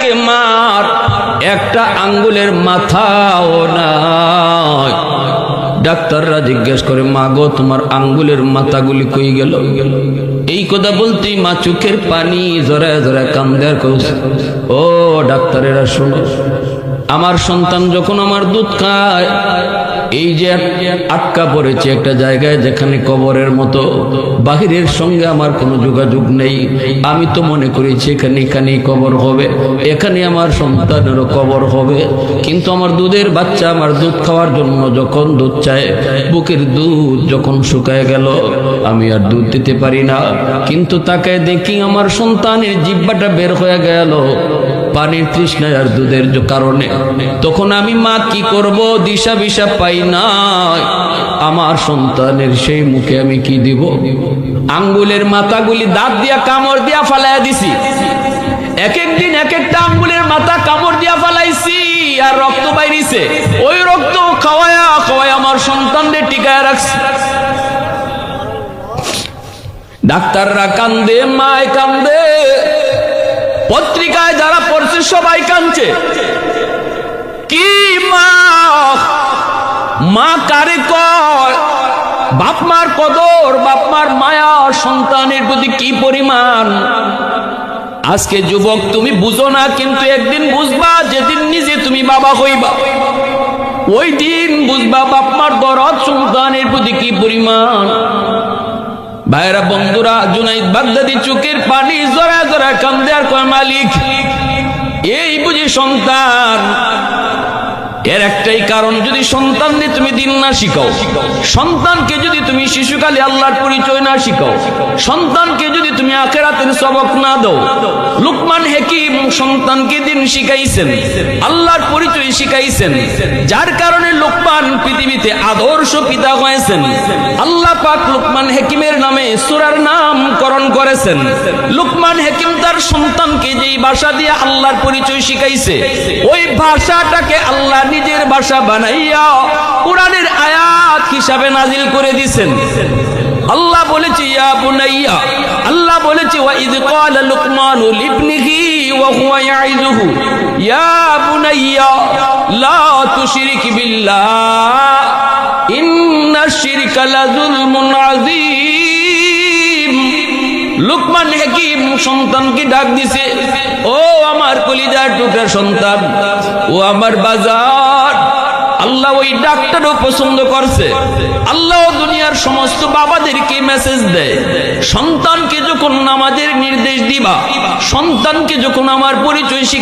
থাকে মার একটা আঙ্গুলের মাথাও নাই। ডাক্তাররা জিজ্ঞেস করে, মা গো তোমার আঙ্গুলের মাথাগুলি কই গেল? এই কথা বলতেই মা চোখের পানি জড়ায় জড়ায় কান্দে আর কইছে, ও ডাক্তারেরা শোনো, আমার সন্তান যখন আমার দুধ খায়, এই যে আটকা পড়েছে একটা জায়গায় যেখানে কবরের মতো, বাহিরের সঙ্গে আমার কোনো যোগাযোগ নেই। আমি তো মনে করেছি এখানেই কবর হবে, এখানে আমার সন্তানেরও কবর হবে। কিন্তু আমার দুধের বাচ্চা আমার দুধ খাওয়ার জন্য যখন দুধ চায়, বুকের দুধ যখন শুকায় গেল, আমি আর দুধ দিতে পারি না। কিন্তু তাকে দেখি আমার সন্তানের জিহ্বাটা বের হয়ে গেল পানির তৃষ্ণায় আর দুধের কারণে। তখন আমি মা কি করব, দিশা বিশা পাই না। আমার সন্তানের সেই মুখে আমি কি দিব? আঙ্গুলের মাথাগুলি দাঁত দিয়া কামড় দিয়া ফালাইয়া দিছি। এক এক দিন এক একটা আঙ্গুলের মাথা কামড় দিয়া ফালাইছি, আর রক্ত বাইরিছে। ওই রক্ত খাওয়ায়া খাওয়ায়া আমার সন্তানদের টিকায় রাখছি। ডাক্তাররা কান্দে, মায় কান্দে, পত্রিকায় যারা পড়ছে সবাই কাঁদছে। কি মা কারে কয়? বাপ মার কদর, বাপ মার মায়া সন্তানের প্রতি কি পরিমাণ। আজকে যুবক তুমি বুঝো না, কিন্তু একদিন বুঝবা, যেদিন নিজে তুমি বাবা হইবা, ওই দিন বুঝবা বাপ মার দরদ সন্তানের প্রতি কি পরিমাণ। ভাইরা বন্ধুরা, জুনাইদ বাগদাদি চোখের পানি জড়ায় জড়ায় কান্দে আর কয়, মালিক এই বুঝি সন্তান। এর একটাই কারণ, যদি সন্তানকে তুমি দিন না শিখাও, সন্তানকে যদি তুমি শিশুকালে আল্লাহর পরিচয় না শিখাও, সন্তানকে যদি তুমি আখিরাতের সবক না দাও। লুকমান হাকিম সন্তানকে দিন শিখাইছেন, আল্লাহর পরিচয় শিখাইছেন, যার কারণে লুকমান পৃথিবীতে আদর্শ পিতা হয়েছেন। আল্লাহ পাক লুকমান হাকিমের নামে সূরার নামকরণ করেছেন। লুকমান হাকিম তার সন্তানকে যেই ভাষা দিয়ে আল্লাহর পরিচয় শিখাইছে, ওই ভাষাটাকে আল্লাহ নিজের ভাষা বানাইয়া কোরআনের আয়াত হিসাবে নাজিল করে দিয়েছেন। আল্লাহ বলেছে, ইয়া বুনাইয়া, আল্লাহ বলেছে, ওয়া ইয ক্বালা লুকমানু লিবনিহি ওয়া হুয়া ইয়াইযুহু, ইয়া বুনাইয়া লা তুশরিক বিল্লাহ ইন্নাশ শিরকা লাযুলমুন আযীম। লুকমান হাকিম সন্তানকে ডাক দিছে, ও আমার কলিজার টুকরা সন্তান, ও আমার বাজার। আল্লাহ ওই ডাকটারও পছন্দ করছে। আল্লাহ দুনিয়ার সমস্ত বাবাদেরকে মেসেজ দেয়, সন্তানকে যখন নামাজের নির্দেশ দিবা, সন্তানকে যখন আমার পরিচয়